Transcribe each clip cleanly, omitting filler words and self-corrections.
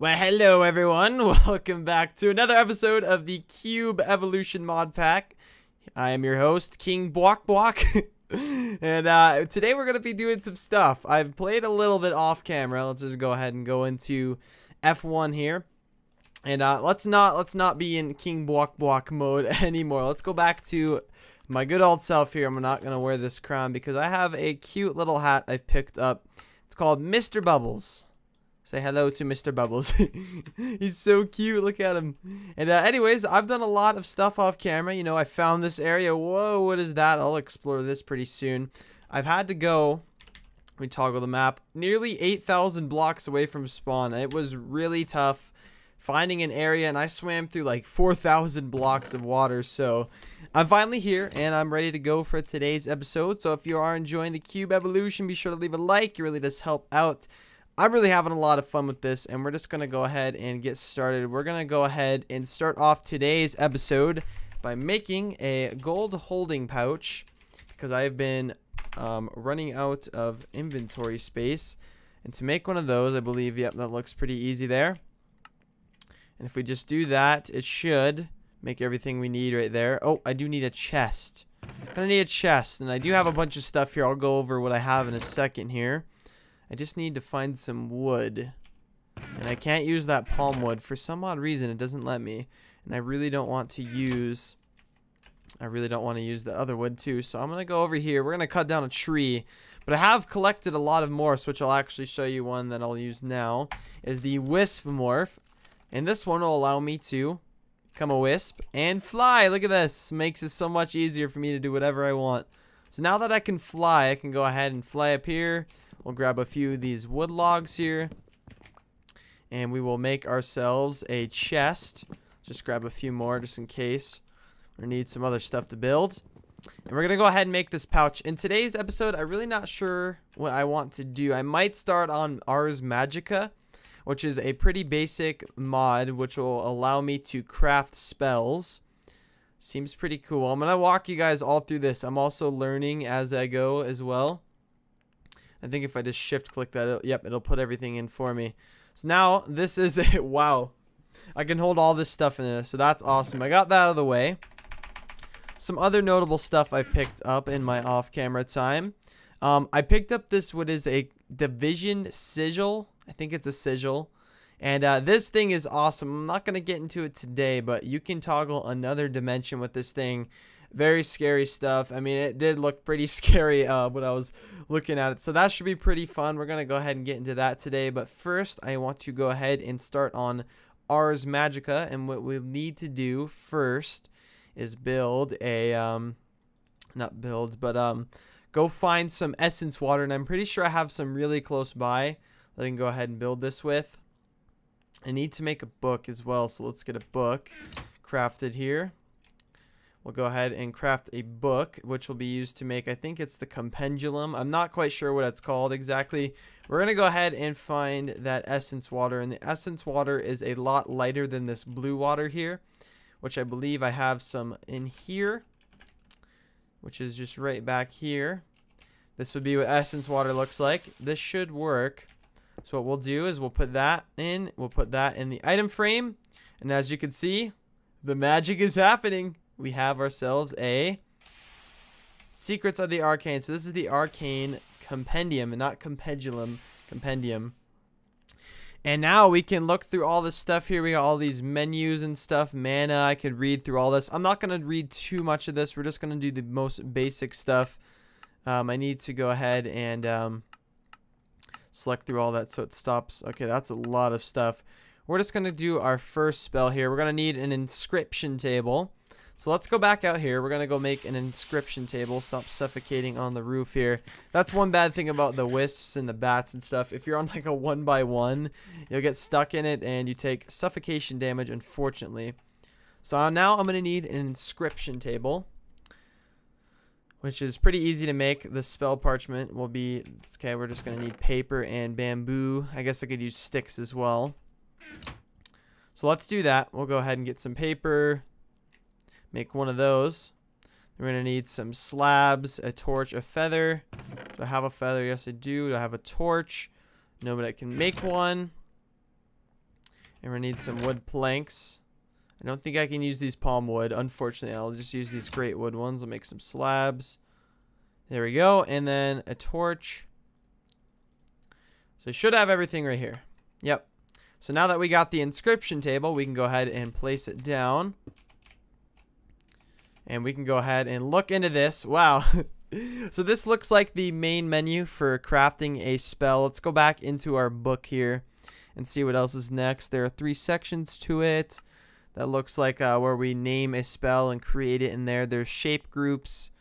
Well, hello everyone. Welcome back to another episode of the Cube Evolution Mod Pack. I am your host, King Bwok Bwok. And today we're going to be doing some stuff. I've played a little bit off camera. Let's just go ahead and go into F1 here. And let's not be in King Bwok Bwok mode anymore. Let's go back to my good old self here. I'm not going to wear this crown because I have a cute little hat I've picked up. It's called Mr. Bubbles. Say hello to Mr. Bubbles. He's so cute. Look at him. And anyways, I've done a lot of stuff off camera. You know, I found this area. Whoa, what is that? I'll explore this pretty soon. I've had to go, let me toggle the map, nearly 8,000 blocks away from spawn. It was really tough finding an area, and I swam through like 4,000 blocks of water. So I'm finally here, and I'm ready to go for today's episode. So if you are enjoying the Cube Evolution, be sure to leave a like. It really does help out. I'm really having a lot of fun with this, and we're just going to go ahead and get started. We're going to go ahead and start off today's episode by making a gold holding pouch because I've been running out of inventory space. And to make one of those, I believe, yep, that looks pretty easy there. And if we just do that, it should make everything we need right there. Oh, I do need a chest. I need a chest, and I do have a bunch of stuff here. I'll go over what I have in a second here. I just need to find some wood, and I can't use that palm wood for some odd reason. It doesn't let me, and I really don't want to use the other wood too. So I'm gonna go over here. We're gonna cut down a tree, but I have collected a lot of morphs, which I'll actually show you. One that I'll use now is the wisp morph, and this one will allow me to become a wisp and fly. Look at this, makes it so much easier for me to do whatever I want. So now that I can fly, I can go ahead and fly up here. We'll grab a few of these wood logs here, and we will make ourselves a chest. Just grab a few more just in case we need some other stuff to build. And we're going to go ahead and make this pouch. In today's episode, I'm really not sure what I want to do. I might start on Ars Magica, which is a pretty basic mod which will allow me to craft spells. Seems pretty cool. I'm going to walk you guys all through this. I'm also learning as I go as well. I think if I just shift click that, it'll put everything in for me. So now this is it. Wow. I can hold all this stuff in there. So that's awesome. I got that out of the way. Some other notable stuff I picked up in my off-camera time. I picked up this, what is a division sigil. I think it's a sigil. And this thing is awesome. I'm not going to get into it today, but you can toggle another dimension with this thing. Very scary stuff. I mean, it did look pretty scary when I was looking at it. So that should be pretty fun. We're going to go ahead and get into that today. But first, I want to go ahead and start on Ars Magica. And what we'll need to do first is build a, go find some essence water. And I'm pretty sure I have some really close by that I can go ahead and build this with. I need to make a book as well. So let's get a book crafted here. We'll go ahead and craft a book, which will be used to make, I think it's the compendulum. I'm not quite sure what it's called exactly. We're going to go ahead and find that essence water. And the essence water is a lot lighter than this blue water here, which I believe I have some in here, which is just right back here. This would be what essence water looks like. This should work. So what we'll do is we'll put that in. We'll put that in the item frame. And as you can see, the magic is happening. We have ourselves a Secrets of the Arcane. So this is the Arcane Compendium, and not Compendulum, Compendium. And now we can look through all this stuff here. We got all these menus and stuff. Mana, I could read through all this. I'm not going to read too much of this. We're just going to do the most basic stuff. I need to go ahead and select through all that so it stops. Okay, that's a lot of stuff. We're just going to do our first spell here. We're going to need an inscription table. So let's go back out here. We're going to go make an inscription table. Stop suffocating on the roof here. That's one bad thing about the wisps and the bats and stuff. If you're on like a 1x1, you'll get stuck in it and you take suffocation damage, unfortunately. So now I'm going to need an inscription table, which is pretty easy to make. The spell parchment will be, okay, we're just going to need paper and bamboo. I guess I could use sticks as well. So let's do that. We'll go ahead and get some paper. Make one of those. We're going to need some slabs, a torch, a feather. Do I have a feather? Yes, I do. Do I have a torch? No, but I can make one. And we need some wood planks. I don't think I can use these palm wood. Unfortunately, I'll just use these great wood ones. I'll make some slabs. There we go. And then a torch. So I should have everything right here. Yep. So now that we got the inscription table, we can go ahead and place it down. And we can go ahead and look into this. Wow. So this looks like the main menu for crafting a spell. Let's go back into our book here and see what else is next. There are 3 sections to it. That looks like where we name a spell and create it in there. There's shape groups.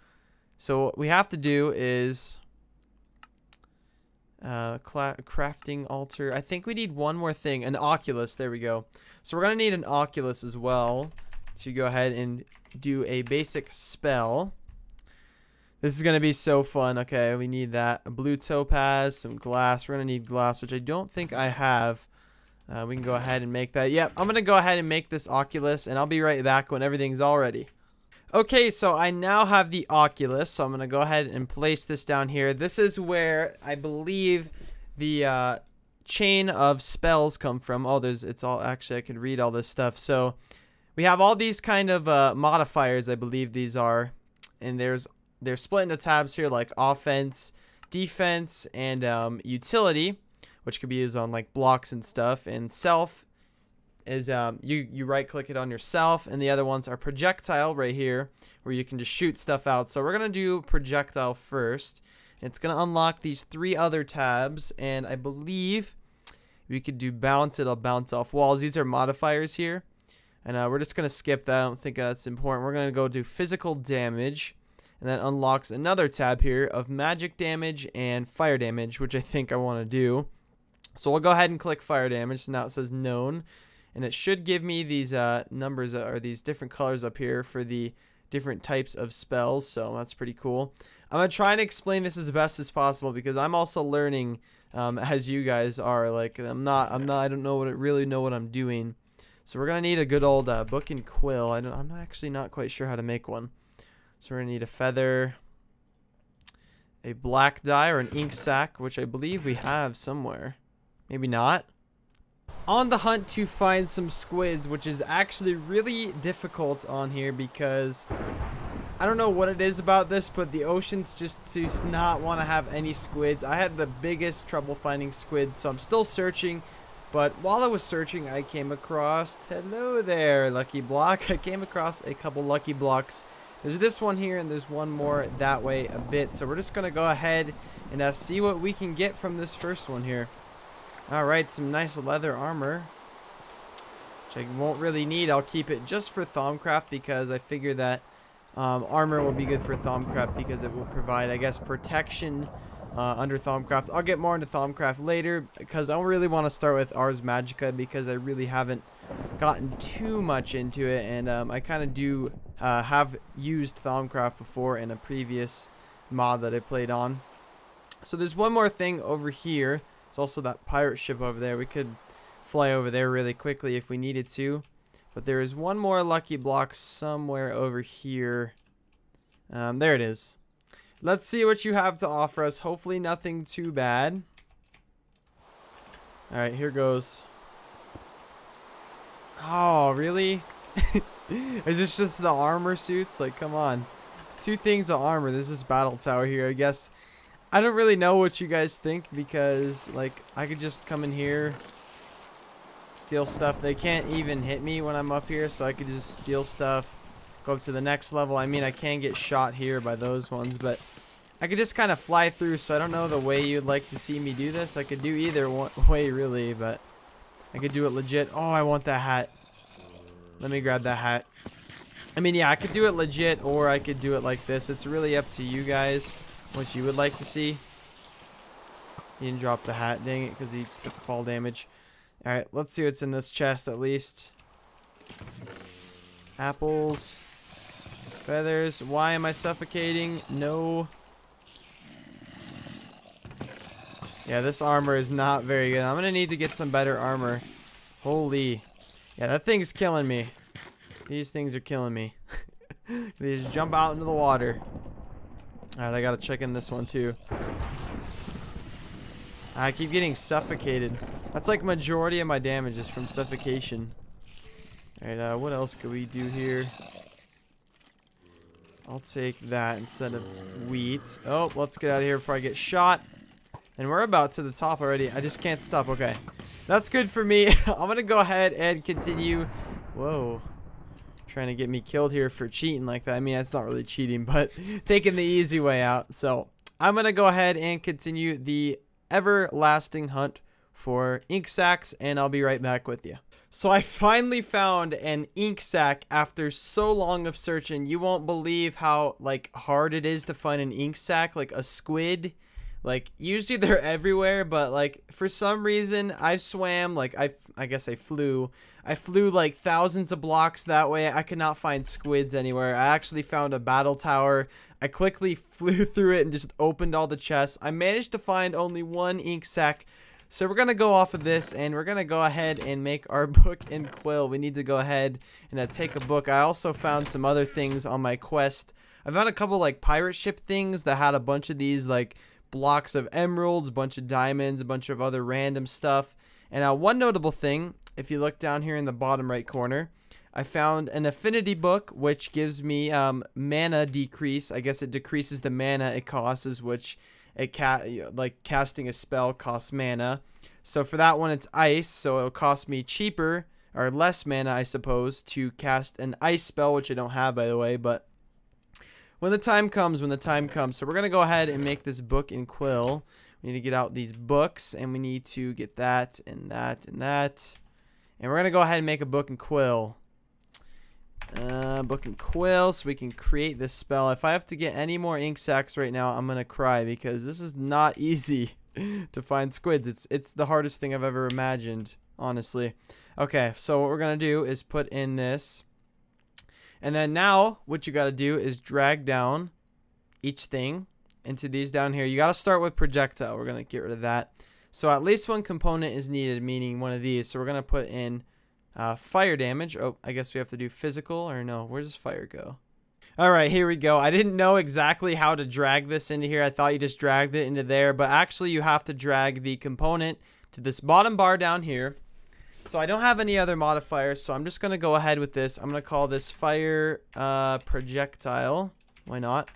So what we have to do is crafting altar. I think we need one more thing. An oculus. There we go. So we're going to need an oculus as well to go ahead and do a basic spell. This is going to be so fun. Okay, we need that. A blue topaz, some glass. We're going to need glass, which I don't think I have. We can go ahead and make that. Yep, I'm going to go ahead and make this oculus, and I'll be right back when everything's all ready. Okay, so I now have the oculus, so I'm going to go ahead and place this down here. This is where I believe the chain of spells come from. Oh, it's all, actually, I can read all this stuff. So we have all these kind of modifiers, I believe these are, and they're split into tabs here, like offense, defense, and utility, which could be used on like blocks and stuff. And self is you right click it on yourself, and the other ones are projectile right here, where you can just shoot stuff out. So we're gonna do projectile first. It's gonna unlock these 3 other tabs, and I believe we could do bounce. It'll bounce off walls. These are modifiers here, and we're just gonna skip that. I don't think that's important. We're gonna go do physical damage, and that unlocks another tab here of magic damage and fire damage, which I think I want to do. So we'll go ahead and click fire damage. So now it says known, and it should give me these numbers, or these different colors up here for the different types of spells. So that's pretty cool. I'm gonna try and explain this as best as possible, because I'm also learning as you guys are. Like I don't know really know what I'm doing. So we're gonna need a good old book and quill. I'm actually not quite sure how to make one. So we're gonna need a feather, a black dye, or an ink sac, which I believe we have somewhere. Maybe not. On the hunt to find some squids, which is actually really difficult on here, because I don't know what it is about this, but the oceans just does not want to have any squids. I had the biggest trouble finding squids, so I'm still searching. But while I was searching, I came across, hello there, lucky block. I came across a couple lucky blocks. There's this one here, and there's one more that way a bit. So we're just going to go ahead and see what we can get from this first one here. Alright, some nice leather armor, which I won't really need. I'll keep it just for Thaumcraft, because I figure that armor will be good for Thaumcraft, because it will provide, I guess, protection under Thaumcraft. I'll get more into Thaumcraft later, because I really want to start with Ars Magica, because I really haven't gotten too much into it, and I kind of do have used Thaumcraft before in a previous mod that I played on. So there's one more thing over here. It's also that pirate ship over there. We could fly over there really quickly if we needed to. But there is one more lucky block somewhere over here. There it is. Let's see what you have to offer us. Hopefully nothing too bad. Alright, here goes. Oh, really? Is this just the armor suits? Like, come on. 2 things of armor. This is battle tower here, I guess. I don't really know what you guys think, because like I could just come in here, steal stuff. They can't even hit me when I'm up here, so I could just steal stuff, go up to the next level. I mean, I can get shot here by those ones, but I could just kind of fly through. So I don't know the way you'd like to see me do this. I could do either way really, but I could do it legit. Oh, I want that hat. Let me grab that hat. I mean, yeah, I could do it legit, or I could do it like this. It's really up to you guys what you would like to see. He didn't drop the hat, dang it, because he took fall damage. Alright, let's see what's in this chest at least. Apples. Feathers. Why am I suffocating? No. Yeah, this armor is not very good. I'm going to need to get some better armor. Holy. Yeah, that thing's killing me. These things are killing me. They just jump out into the water. Alright, I gotta check in this one too. I keep getting suffocated. That's like majority of my damage is from suffocation. Alright, what else could we do here? I'll take that instead of wheat. Oh, let's get out of here before I get shot. And we're about to the top already. I just can't stop. Okay. That's good for me. I'm going to go ahead and continue. Whoa. Trying to get me killed here for cheating like that. I mean, that's not really cheating, but taking the easy way out. So I'm going to go ahead and continue the everlasting hunt for ink sacs, and I'll be right back with you. So I finally found an ink sac after so long of searching. You won't believe how like hard it is to find an ink sac, like a squid. Like usually they're everywhere, but like for some reason I swam, like I guess I flew like thousands of blocks that way. I could not find squids anywhere. I actually found a battle tower. I quickly flew through it and just opened all the chests. I managed to find only one ink sac. So we're going to go off of this, and we're going to go ahead and make our book and quill. We need to go ahead and take a book. I also found some other things on my quest. I found a couple like pirate ship things that had a bunch of these like blocks of emeralds, a bunch of diamonds, a bunch of other random stuff. And one notable thing, if you look down here in the bottom right corner, I found an affinity book, which gives me mana decrease. I guess it decreases the mana it costs, which like casting a spell costs mana. So for that one, it's ice, so it'll cost me cheaper or less mana, I suppose, to cast an ice spell, which I don't have, by the way. But when the time comes, so we're gonna go ahead and make this book and quill. We need to get out these books, and we need to get that and that and that, and we're gonna go ahead and make a book and quill. Book and quill, so we can create this spell. If I have to get any more ink sacs right now, I'm gonna cry, because this is not easy to find squids. It's the hardest thing I've ever imagined, honestly. Okay, so what we're gonna do is put in this, and then now what you gotta do is drag down each thing into these down here. You gotta start with projectile. We're gonna get rid of that. So at least one component is needed, meaning one of these. So we're gonna put in fire damage. Oh, I guess we have to do physical, or no, where does fire go? Alright, here we go. I didn't know exactly how to drag this into here. I thought you just dragged it into there, but actually you have to drag the component to this bottom bar down here. So I don't have any other modifiers, so I'm just going to go ahead with this. I'm going to call this fire projectile. Why not?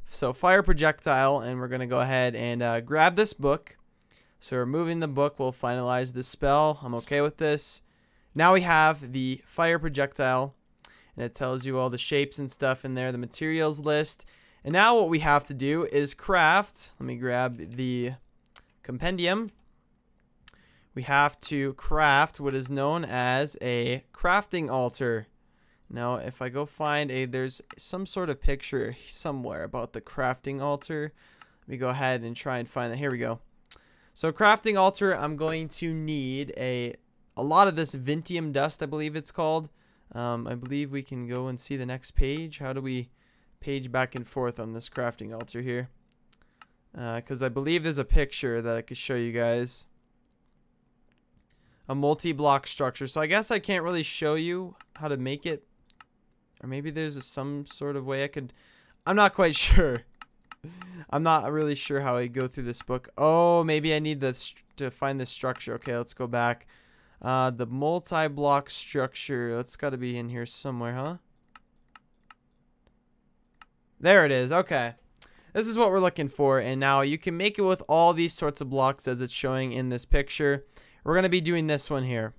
So fire projectile, and we're going to go ahead and grab this book. So removing the book will finalize the spell. I'm okay with this. Now we have the fire projectile, and it tells you all the shapes and stuff in there, the materials list. And now what we have to do is craft. Let me grab the compendium. We have to craft what is known as a crafting altar. Now, if I go find there's some sort of picture somewhere about the crafting altar. Let me go ahead and try and find that. Here we go. So crafting altar, I'm going to need a lot of this Vintium dust, I believe it's called. I believe we can go and see the next page. How do we page back and forth on this crafting altar here? Because I believe there's a picture that I could show you guys. A multi-block structure. So I guess I can't really show you how to make it. Or maybe there's some sort of way I could. I'm not quite sure. I'm not really sure how I go through this book. Oh, maybe I need to find this structure. Okay, let's go back. The multi-block structure. That's got to be in here somewhere, huh? There it is. Okay. This is what we're looking for. And now you can make it with all these sorts of blocks as it's showing in this picture. We're going to be doing this one here.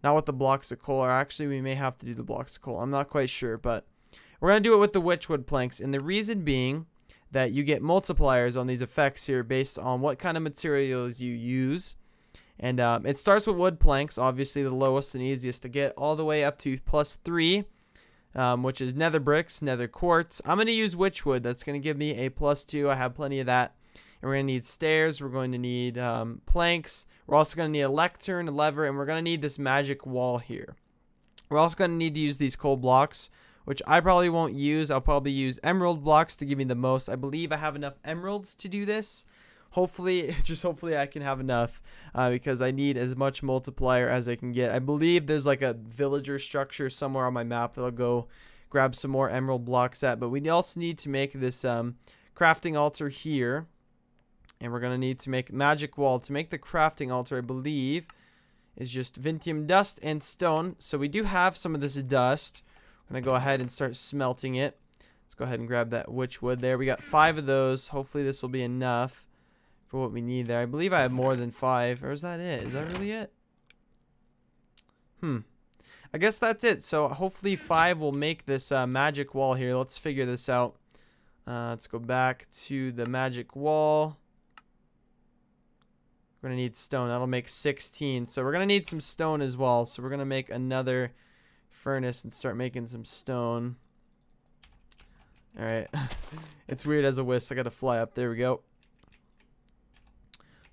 Not with the blocks of coal. Or actually, we may have to do the blocks of coal. I'm not quite sure. But we're going to do it with the witchwood planks. And the reason being that you get multipliers on these effects here based on what kind of materials you use. And it starts with wood planks, obviously the lowest and easiest to get, all the way up to +3, which is nether bricks, nether quartz. I'm going to use witchwood. That's going to give me a +2. I have plenty of that. And we're going to need stairs. We're going to need planks. We're also going to need a lectern, a lever, and we're going to need this magic wall here. We're also going to need to use these coal blocks, which I probably won't use. I'll probably use emerald blocks to give me the most. I believe I have enough emeralds to do this. Hopefully, just hopefully I can have enough because I need as much multiplier as I can get. I believe there's like a villager structure somewhere on my map that I'll go grab some more emerald blocks at. But we also need to make this crafting altar here. And we're going to need to make magic wall. To make the crafting altar, I believe, is just Vintium dust and stone. So we do have some of this dust. I'm going to go ahead and start smelting it. Let's go ahead and grab that witch wood there. We got 5 of those. Hopefully this will be enough for what we need there. I believe I have more than 5. Or is that it? Is that really it? I guess that's it. So hopefully 5 will make this magic wall here. Let's figure this out. Let's go back to the magic wall. We're going to need stone. That'll make 16. So we're going to need some stone as well. So we're going to make another furnace and start making some stone. Alright. It's weird as a whisk. I got to fly up. There we go.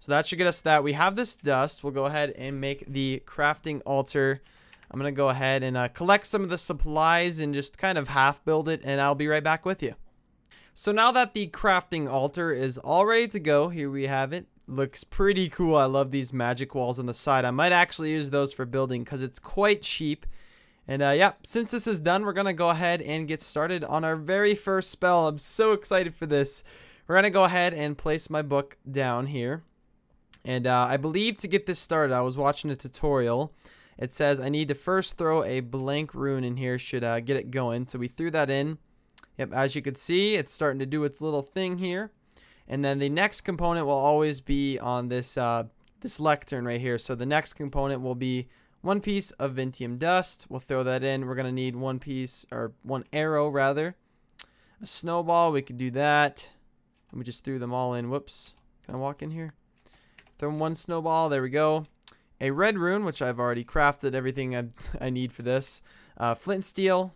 So that should get us that. We have this dust. We'll go ahead and make the crafting altar. I'm going to go ahead and collect some of the supplies and just kind of half build it. And I'll be right back with you. So now that the crafting altar is all ready to go, here we have it. Looks pretty cool. I love these magic walls on the side. I might actually use those for building because it's quite cheap. And yeah, since this is done, we're going to go ahead and get started on our very first spell. I'm so excited for this. We're going to go ahead and place my book down here. And I believe to get this started, I was watching a tutorial. It says I need to first throw a blank rune in here, should get it going. So we threw that in. Yep, as you can see, it's starting to do its little thing here. And then the next component will always be on this this lectern right here. So the next component will be 1 piece of Vintium dust. We'll throw that in. We're going to need 1 piece, or 1 arrow rather. A snowball, we could do that. And we just threw them all in. Whoops. Can I walk in here? Throw 1 snowball. There we go. A red rune, which I've already crafted everything I need for this. Flint steel.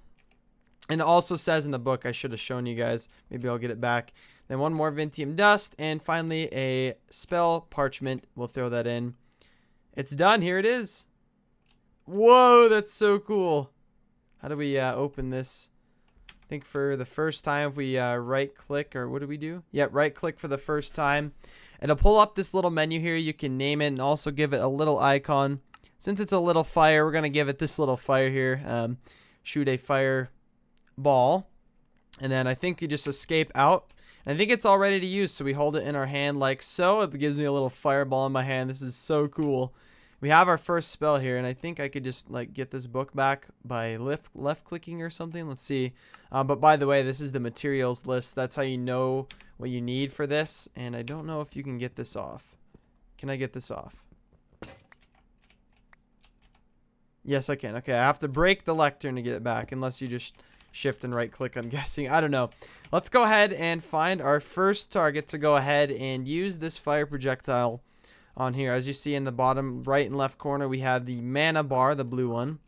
And it also says in the book, I should have shown you guys. Maybe I'll get it back. Then 1 more Vintium dust. And finally, a spell parchment. We'll throw that in. It's done. Here it is. Whoa, that's so cool. How do we open this? I think for the first time, if we right click, or what do we do? Yeah, right click for the first time. It'll pull up this little menu here. You can name it and also give it a little icon. Since it's a little fire, we're going to give it this little fire here. Shoot a fire ball. And then I think you just escape out. And I think it's all ready to use. So we hold it in our hand like so. It gives me a little fireball in my hand. This is so cool. We have our first spell here, and I think I could just like get this book back by left clicking or something. Let's see. But by the way, this is the materials list. That's how you know what you need for this. And I don't know if you can get this off. Can I get this off? Yes, I can. Okay, I have to break the lectern to get it back, unless you just shift and right click, I'm guessing. I don't know. Let's go ahead and find our first target to go ahead and use this fire projectile on here. As you see in the bottom right and left corner, we have the mana bar, the blue one.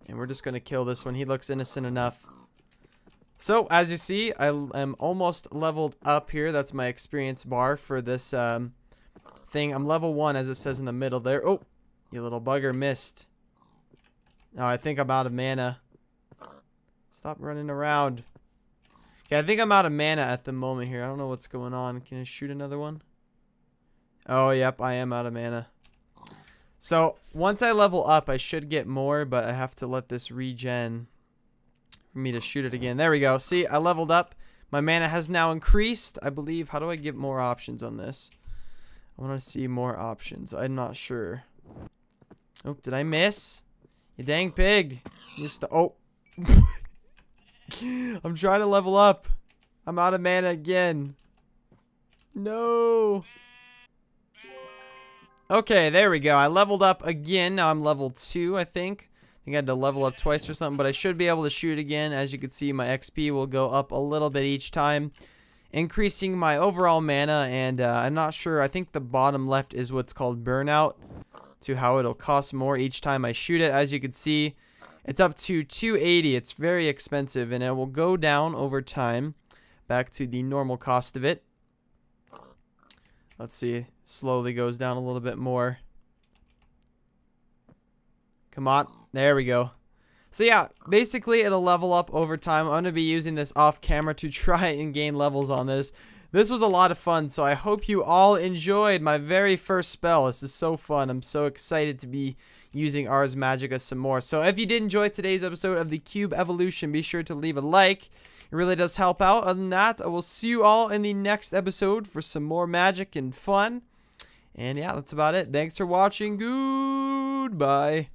And we're just going to kill this one. He looks innocent enough. So, as you see, I am almost leveled up here. That's my experience bar for this thing. I'm level 1, as it says in the middle there. Oh, you little bugger, missed. Oh, I think I'm out of mana. Stop running around. Okay, I think I'm out of mana at the moment here. I don't know what's going on. Can I shoot another one? Oh, yep, I am out of mana. So, once I level up, I should get more, but I have to let this regen for me to shoot it again. There we go. See, I leveled up. My mana has now increased, I believe. How do I get more options on this? I want to see more options. I'm not sure. Oh, did I miss? You dang pig. Oh. I'm trying to level up. I'm out of mana again. No. Okay, there we go. I leveled up again. Now I'm level 2, I think. I think I had to level up twice or something, but I should be able to shoot again. As you can see, my XP will go up a little bit each time, increasing my overall mana. And I'm not sure. I think the bottom left is what's called burnout, to how it'll cost more each time I shoot it. As you can see, it's up to 280. It's very expensive, and it will go down over time back to the normal cost of it. Let's see. Slowly goes down a little bit more. Come on. There we go. So yeah, basically it'll level up over time. I'm going to be using this off camera to try and gain levels on this. This was a lot of fun, so I hope you all enjoyed my very first spell. This is so fun. I'm so excited to be using Ars Magica some more. So if you did enjoy today's episode of the Cube Evolution, be sure to leave a like. It really does help out. Other than that, I will see you all in the next episode for some more magic and fun. And yeah, that's about it. Thanks for watching. Goodbye.